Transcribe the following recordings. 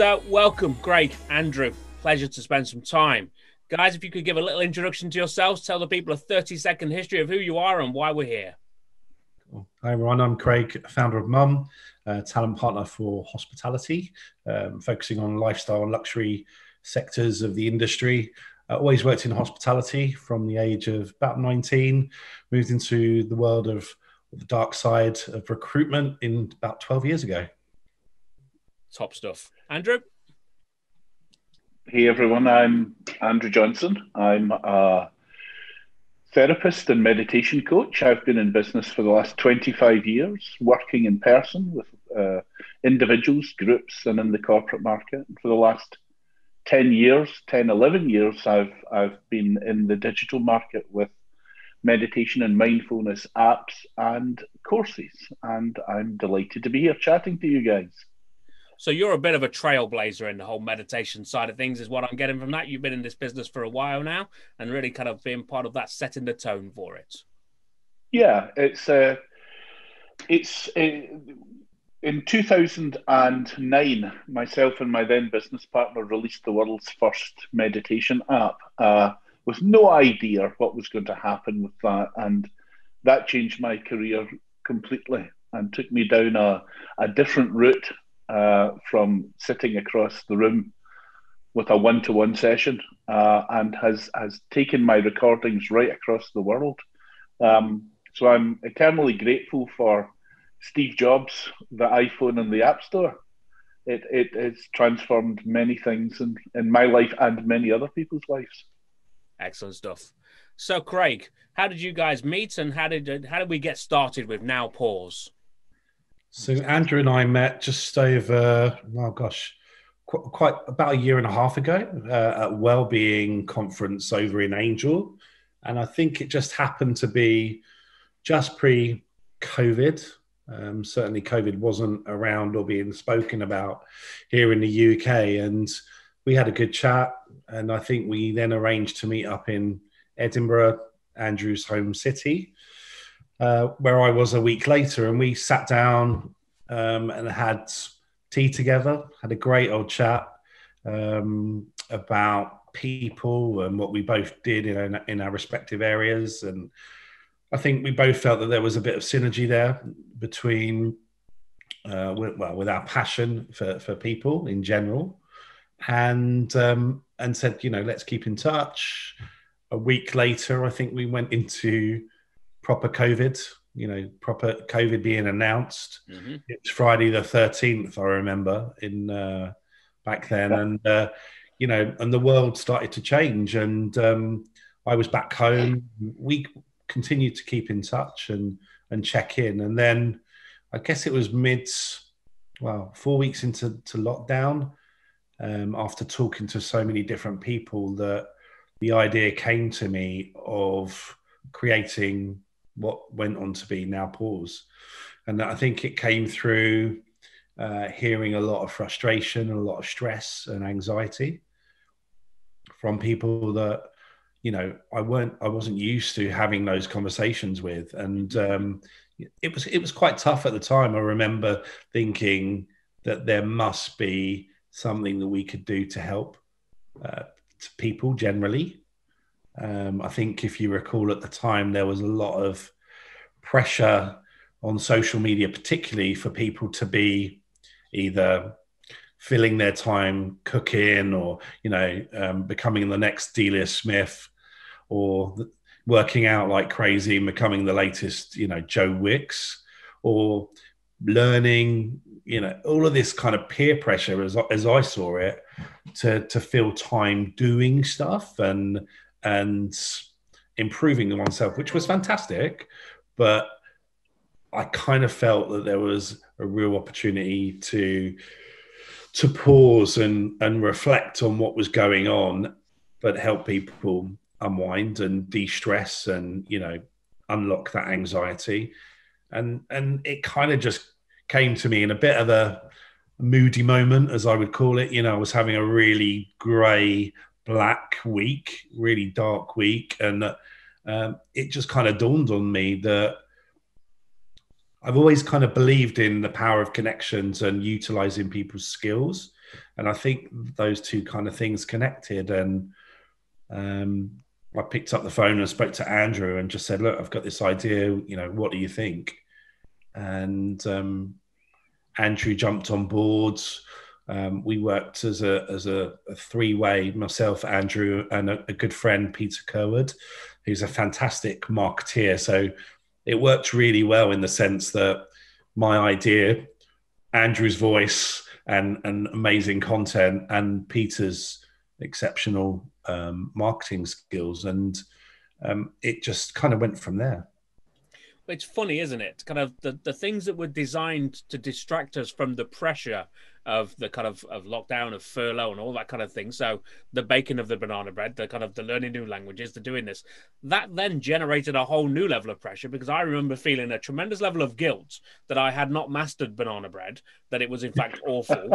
So, welcome, Craig, Andrew. Pleasure to spend some time. Guys, if you could give a little introduction to yourselves, tell the people a 30-second history of who you are and why we're here. Hi, everyone. I'm Craig, founder of Mum, talent partner for hospitality, focusing on lifestyle and luxury sectors of the industry. Always worked in hospitality from the age of about 19, moved into the world of the dark side of recruitment in about 12 years ago. Top stuff. Andrew? Hey everyone, I'm Andrew Johnson. I'm a therapist and meditation coach. I've been in business for the last 25 years, working in person with individuals, groups, and in the corporate market. For the last 10 years, 10, 11 years, I've been in the digital market with meditation and mindfulness apps and courses. And I'm delighted to be here chatting to you guys. So you're a bit of a trailblazer in the whole meditation side of things is what I'm getting from that. You've been in this business for a while now and really kind of being part of that, setting the tone for it. Yeah, it's in 2009, myself and my then business partner released the world's first meditation app with no idea what was going to happen with that. And that changed my career completely and took me down a different route from sitting across the room with a one-to-one session and has taken my recordings right across the world. So I'm eternally grateful for Steve Jobs, the iPhone and the App Store. It has transformed many things in my life and many other people's lives. Excellent stuff. So Craig, how did you guys meet and how did we get started with Now Pause? So Andrew and I met just over, quite about a year and a half ago at a Wellbeing conference over in Angel. And I think it just happened to be just pre-COVID. Certainly COVID wasn't around or being spoken about here in the UK. And we had a good chat. And I think we then arranged to meet up in Edinburgh, Andrew's home city, where I was a week later, and we sat down and had tea together, had a great old chat about people and what we both did in our respective areas. And I think we both felt that there was a bit of synergy there between, with our passion for people in general, and said, let's keep in touch. A week later, I think we went into proper COVID, proper COVID being announced. Mm-hmm. It's Friday the 13th, I remember, in back then. And, and the world started to change. And I was back home. We continued to keep in touch and check in. And then I guess it was 4 weeks into lockdown, after talking to so many different people, that the idea came to me of creating what went on to be Now Pause. And I think it came through hearing a lot of frustration and a lot of stress and anxiety from people that, I wasn't used to having those conversations with. And it was quite tough at the time. I remember thinking that there must be something that we could do to help to people generally. I think if you recall at the time, there was a lot of pressure on social media, particularly for people to be either filling their time cooking or, becoming the next Delia Smith, or working out like crazy and becoming the latest, Joe Wicks, or learning, all of this kind of peer pressure as I saw it, to fill time doing stuff and improving oneself, which was fantastic. But I kind of felt that there was a real opportunity to pause and reflect on what was going on, but help people unwind and de-stress and, unlock that anxiety. And it kind of just came to me in a bit of a moody moment, as I would call it. I was having a really grey, black week, really dark week. And it just kind of dawned on me that I've always kind of believed in the power of connections and utilizing people's skills. And I think those two kind of things connected. And I picked up the phone and spoke to Andrew and just said, look, I've got this idea, you know, what do you think? And Andrew jumped on board. We worked as a three-way, myself, Andrew, and a good friend, Peter Kerwood, who's a fantastic marketeer. So it worked really well in the sense that my idea, Andrew's voice, and amazing content, and Peter's exceptional marketing skills, and it just kind of went from there. It's funny, isn't it? Kind of the things that were designed to distract us from the pressure of the kind of lockdown, of furlough, and all that kind of thing. So the baking of the banana bread, the kind of the learning new languages, the doing this, that then generated a whole new level of pressure, because I remember feeling a tremendous level of guilt that I had not mastered banana bread, that it was in fact awful,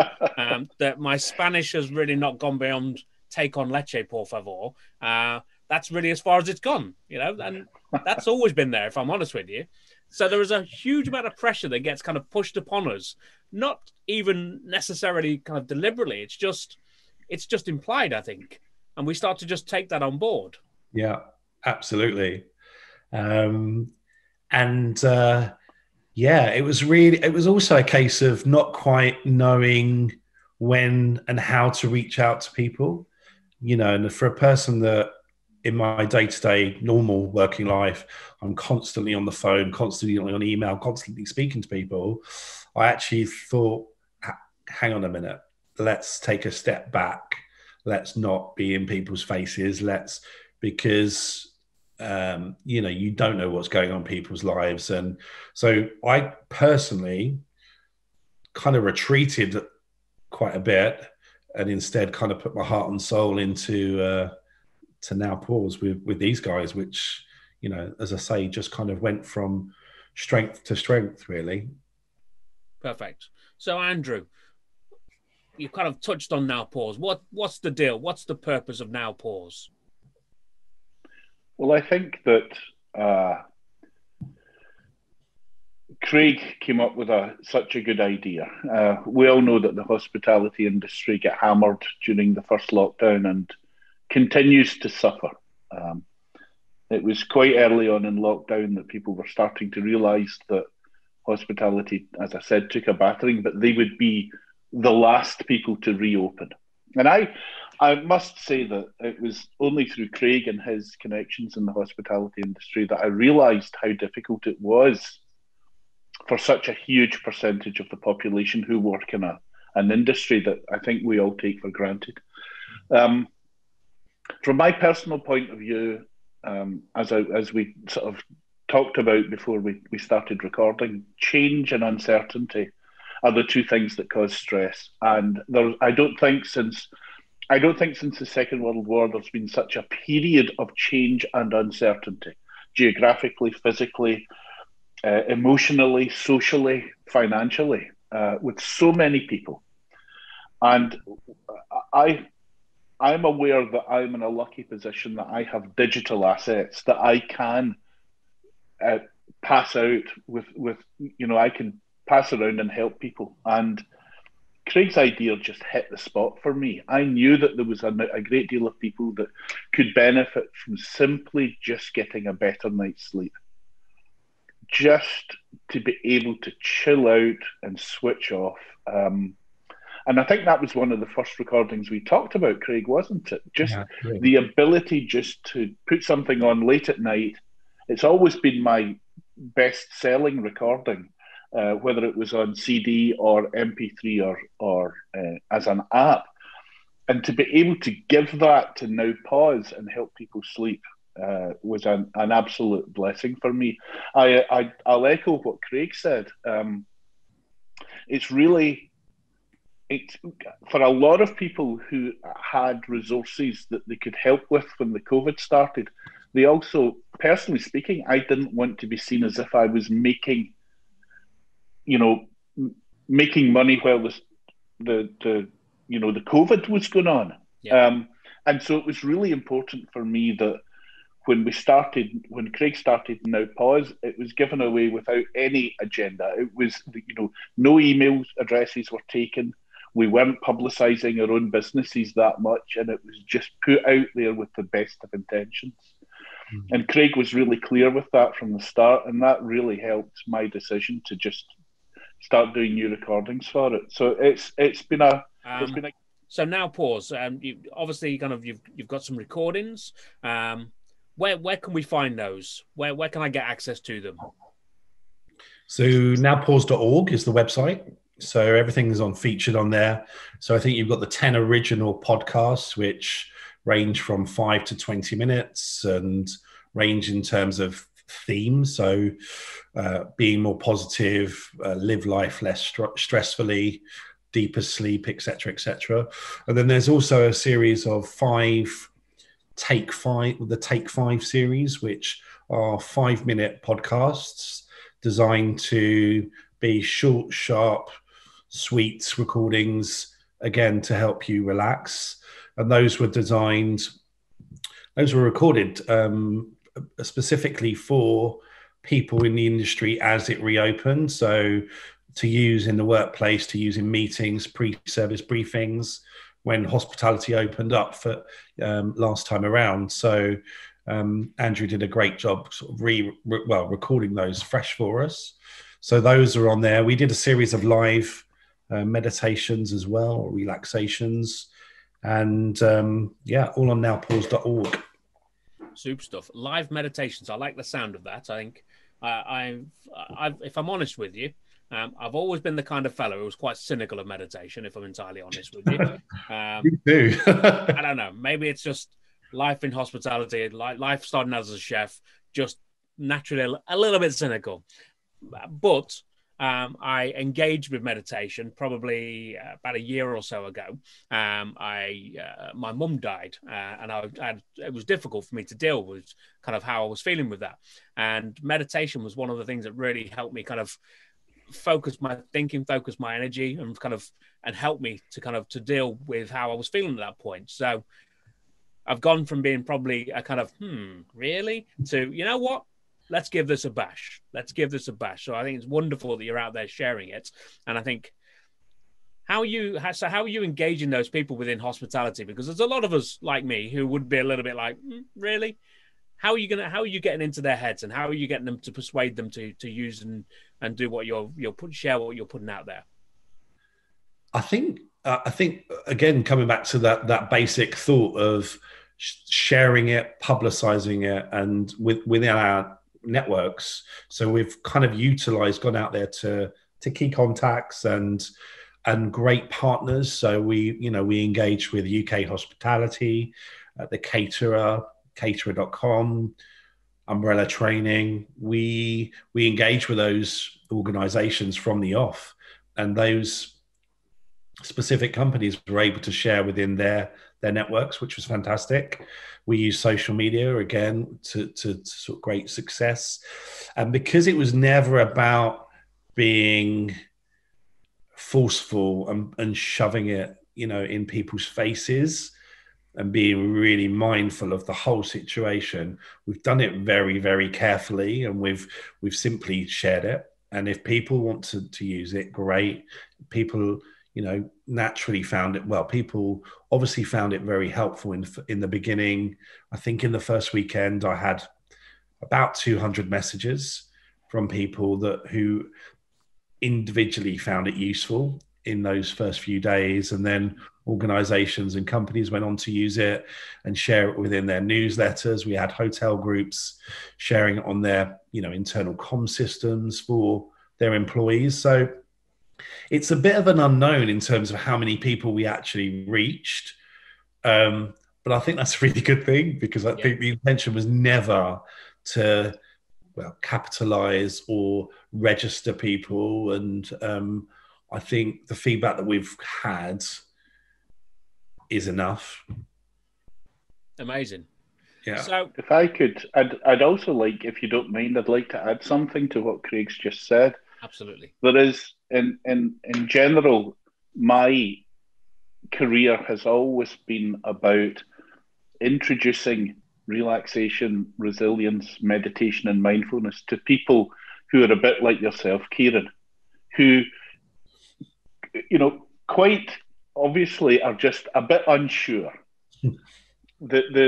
that my Spanish has really not gone beyond take on leche, por favor. That's really as far as it's gone, you know, and that's always been there, if I'm honest with you. So there is a huge amount of pressure that gets kind of pushed upon us, not even necessarily kind of deliberately. It's just implied, I think. And we start to just take that on board. Yeah, absolutely. Yeah, it was also a case of not quite knowing when and how to reach out to people, you know, and for a person that, in my day-to-day normal working life, I'm constantly on the phone, constantly on email, constantly speaking to people. I actually thought, hang on a minute, let's take a step back. Let's not be in people's faces. Because you know, you don't know what's going on in people's lives. And so I personally kind of retreated quite a bit and instead kind of put my heart and soul into to Now Pause with these guys, which, you know, as I say, just kind of went from strength to strength, really. Perfect. So, Andrew, you kind of touched on Now Pause. What's the deal? What's the purpose of Now Pause? Well, I think that Craig came up with such a good idea. We all know that the hospitality industry got hammered during the first lockdown and continues to suffer. It was quite early on in lockdown that people were starting to realise that hospitality, as I said, took a battering, but they would be the last people to reopen. And I must say that it was only through Craig and his connections in the hospitality industry that I realised how difficult it was for such a huge percentage of the population who work in an industry that I think we all take for granted. From my personal point of view, as we sort of talked about before we started recording, change and uncertainty are the two things that cause stress. And I don't think since the Second World War there's been such a period of change and uncertainty, geographically, physically, emotionally, socially, financially, with so many people. And I'm aware that I'm in a lucky position that I have digital assets that I can pass out with, you know, I can pass around and help people. And Craig's idea just hit the spot for me. I knew that there was a great deal of people that could benefit from simply just getting a better night's sleep. Just to be able to chill out and switch off. And I think that was one of the first recordings we talked about, Craig, wasn't it? Just the ability just to put something on late at night. It's always been my best-selling recording, whether it was on CD or MP3 or as an app. And to be able to give that to Now Pause and help people sleep was an absolute blessing for me. I'll echo what Craig said. It's for a lot of people who had resources that they could help with when the COVID started. They also, personally speaking, I didn't want to be seen as if I was making money while the COVID was going on. Yeah. And so it was really important for me that when Craig started Now Pause, it was given away without any agenda. It was, no email addresses were taken. we weren't publicising our own businesses that much, and it was just put out there with the best of intentions. And Craig was really clear with that from the start, and that really helped my decision to just start doing new recordings for it. So it's been a So now pause. You obviously you've got some recordings. Where can we find those? Where can I get access to them? So nowpause.org is the website. So everything is featured on there. So I think you've got the 10 original podcasts, which range from 5 to 20 minutes and range in terms of themes. So being more positive, live life less stressfully, deeper sleep, etc., etc. And then there's also a series of the Take Five series, which are 5-minute podcasts designed to be short, sharp, sweet recordings, again, to help you relax. And those were recorded specifically for people in the industry as it reopened. So to use in the workplace, to use in meetings, pre-service briefings, when hospitality opened up for last time around. So Andrew did a great job sort of recording those fresh for us. So those are on there. We did a series of live meditations as well, or relaxations. And all on nowpause.org. Super stuff. Live meditations. I like the sound of that. I think if I'm honest with you, I've always been the kind of fellow who was quite cynical of meditation, if I'm entirely honest with you. Me too. I don't know. Maybe it's just life in hospitality, life starting as a chef, just naturally a little bit cynical. But I engaged with meditation probably about a year or so ago. My mum died, and it was difficult for me to deal with kind of how I was feeling with that. And meditation was one of the things that really helped me kind of focus my thinking, focus my energy, and help me to deal with how I was feeling at that point. So I've gone from being probably a kind of really to, you know what, let's give this a bash. So I think it's wonderful that you're out there sharing it. And I think how are you engaging those people within hospitality? Because there's a lot of us like me who would be a little bit like, really? How are you getting into their heads, and how are you getting them to persuade them to use and do what share what you're putting out there? I think again, coming back to that basic thought of sharing it, publicizing it, and within our networks. So we've kind of gone out there to key contacts and great partners. So we engage with UK Hospitality, the caterer.com, Umbrella Training. We engage with those organizations from the off, and those specific companies were able to share within their networks, which was fantastic. We use social media again to sort of great success. And because it was never about being forceful and shoving it, in people's faces, and being really mindful of the whole situation, we've done it very, very carefully, and we've simply shared it. And if people want to use it, great. People, naturally found it. Well, people obviously found it very helpful in the beginning. I think in the first weekend, I had about 200 messages from people who individually found it useful in those first few days. And then organizations and companies went on to use it and share it within their newsletters. We had hotel groups sharing it on their, internal comm systems for their employees. So it's a bit of an unknown in terms of how many people we actually reached. But I think that's a really good thing, because I think the intention was never to, capitalize or register people. And I think the feedback that we've had is enough. Amazing. Yeah. So if I could, I'd also like, if you don't mind, I'd like to add something to what Craig's just said. Absolutely. There is, in general, my career has always been about introducing relaxation, resilience, meditation, and mindfulness to people who are a bit like yourself, Kieran, who, quite obviously are just a bit unsure. The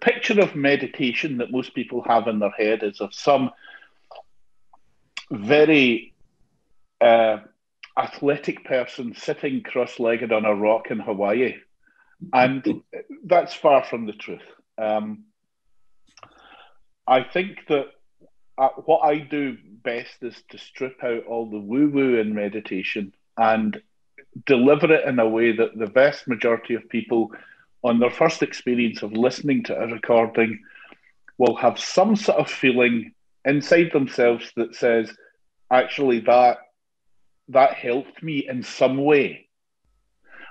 picture of meditation that most people have in their head is of some very athletic person sitting cross-legged on a rock in Hawaii, and that's far from the truth. I think that what I do best is to strip out all the woo-woo in meditation and deliver it in a way that the vast majority of people, on their first experience of listening to a recording, will have some sort of feeling inside themselves that says, actually, that helped me in some way.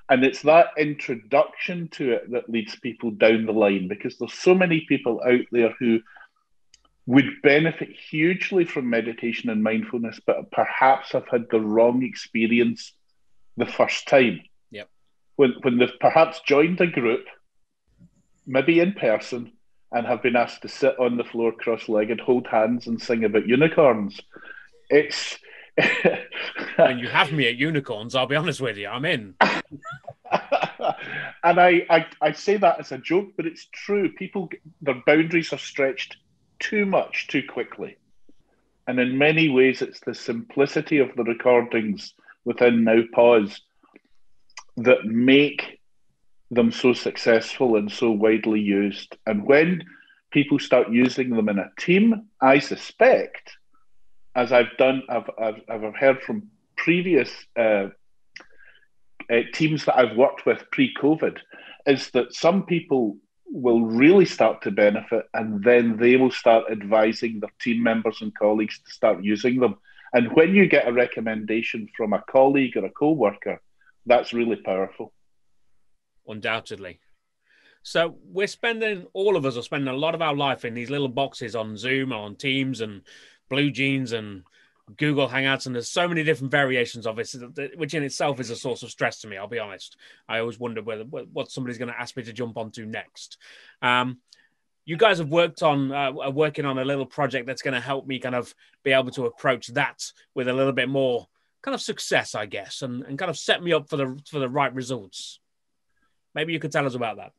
And it's that introduction to it that leads people down the line, because there's so many people out there who would benefit hugely from meditation and mindfulness, but perhaps have had the wrong experience the first time. Yep. When they've perhaps joined a group, maybe in person, and have been asked to sit on the floor cross-legged, hold hands, and sing about unicorns. It's when you have me at unicorns, I'll be honest with you, I'm in. And I say that as a joke, but it's true. People, their boundaries are stretched too much too quickly. And in many ways, it's the simplicity of the recordings within Now Pause that make them so successful and so widely used. And when people start using them in a team, I suspect, as I've heard from previous teams that I've worked with pre-COVID, is that some people will really start to benefit, and then they will start advising their team members and colleagues to start using them. And when you get a recommendation from a colleague or a co-worker, that's really powerful. Undoubtedly. So all of us are spending a lot of our life in these little boxes on Zoom, on Teams and Blue Jeans and Google Hangouts, and there's so many different variations of it, which in itself is a source of stress to me, I'll be honest. I always wonder what somebody's going to ask me to jump onto next. You guys have working on a little project that's going to help me kind of be able to approach that with a little bit more kind of success, I guess, and kind of set me up for the right results. Maybe you could tell us about that.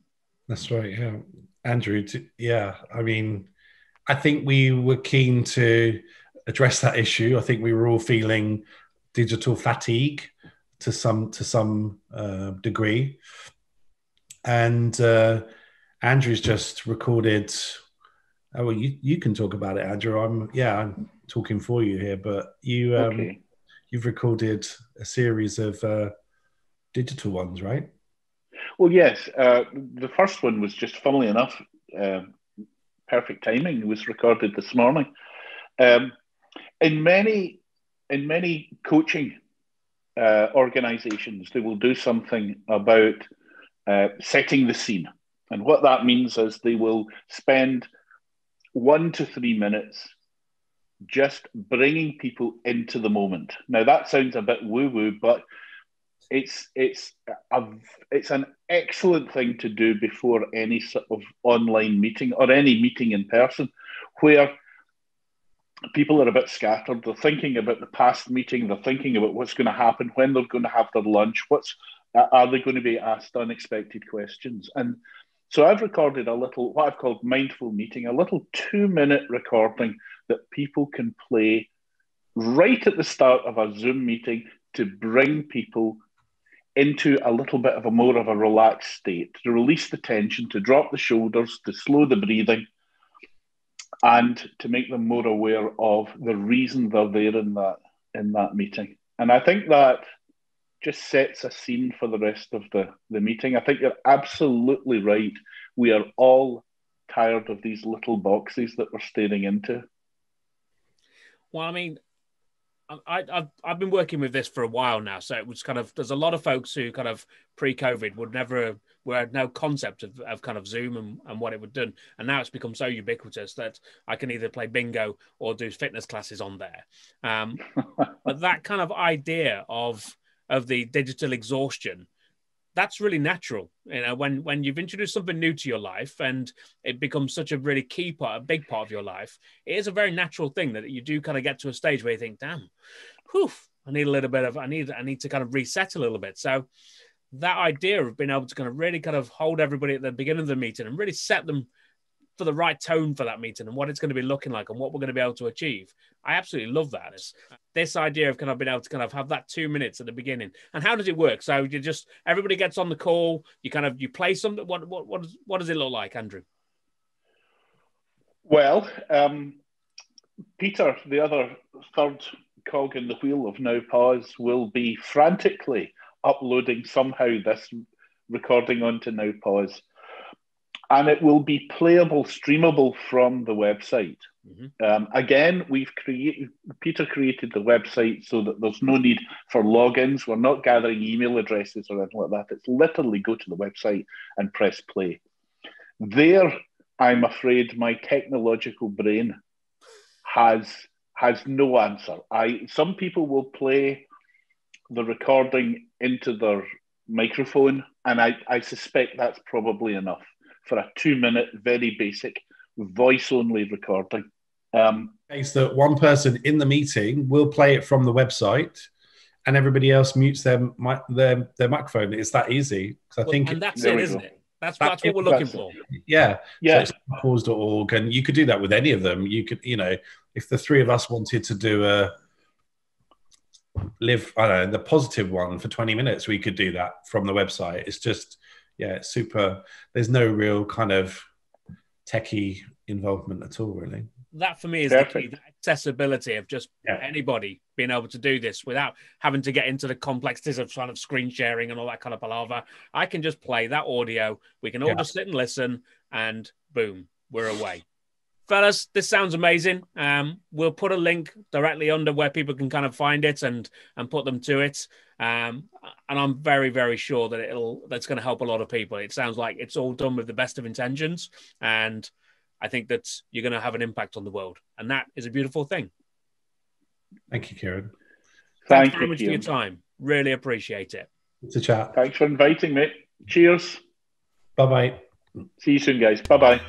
That's right, yeah. Andrew, yeah, I mean, I think we were keen to address that issue. I think we were all feeling digital fatigue to some degree. And Andrew's just recorded. Oh, well, you can talk about it, Andrew. I'm talking for you here, but you've recorded a series of digital ones, right? Well, yes. The first one was just, funnily enough, perfect timing. It was recorded this morning. In many coaching organizations, they will do something about setting the scene. And what that means is they will spend 1 to 3 minutes just bringing people into the moment. Now, that sounds a bit woo-woo, but it's an excellent thing to do before any sort of online meeting or any meeting in person, where people are a bit scattered. They're thinking about the past meeting. They're thinking about what's going to happen, when they're going to have their lunch. Are they going to be asked unexpected questions? And so I've recorded a little, what I've called mindful meeting, a little 2-minute recording that people can play right at the start of a Zoom meeting to bring people into a little bit of a more of a relaxed state, to release the tension, to drop the shoulders, to slow the breathing, and to make them more aware of the reason they're there in that meeting. And I think that just sets a scene for the rest of the meeting. I think you're absolutely right. We are all tired of these little boxes that we're staring into. Well, I mean, I've been working with this for a while now, so it was kind of, there's a lot of folks who kind of pre-COVID were no concept of kind of Zoom and what it would do, and now it's become so ubiquitous that I can either play bingo or do fitness classes on there. But that kind of idea of the digital exhaustion, that's really natural. You know, when you've introduced something new to your life and it becomes such a really key part, a big part of your life, it is a very natural thing that you do kind of get to a stage where you think, damn, whew, I need a little bit of, I need to kind of reset a little bit. So that idea of being able to kind of really kind of hold everybody at the beginning of the meeting and really set them for the right tone for that meeting and what it's going to be looking like and what we're going to be able to achieve. I absolutely love that. It's this idea of kind of being able to kind of have that 2 minutes at the beginning. And how does it work? So you just, everybody gets on the call, you play something. What does it look like, Andrew? Well, Peter, the other third cog in the wheel of Now Pause, will be frantically uploading somehow this recording onto Now Pause. And it will be playable, streamable from the website. Mm-hmm. Again, Peter created the website so that there's no need for logins. We're not gathering email addresses or anything like that. It's literally go to the website and press play. There, I'm afraid my technological brain has no answer. Some people will play the recording into their microphone, and I suspect that's probably enough for a 2-minute, very basic voice-only recording. Case that one person in the meeting will play it from the website, and everybody else mutes their microphone. It's that easy. I think, and that's it, isn't it? That's what we're looking for. Yeah. So it's pause.org, and you could do that with any of them. You could, if the three of us wanted to do the positive one for 20 minutes, we could do that from the website. It's just, it's super. There's no real kind of techie involvement at all, really. That for me is the key, the accessibility of just anybody being able to do this without having to get into the complexities of kind of screen sharing and all that kind of palaver. I can just play that audio. We can all just sit and listen, and boom, we're away. Fellas, this sounds amazing. We'll put a link directly under where people can kind of find it and put them to it. And I'm very, very sure that that's going to help a lot of people. It sounds like it's all done with the best of intentions, and I think that you're going to have an impact on the world, and that is a beautiful thing. Thank you, Kieran. Thanks very much for your time. Really appreciate it. It's a chat. Thanks for inviting me. Cheers. Bye-bye. See you soon, guys. Bye-bye.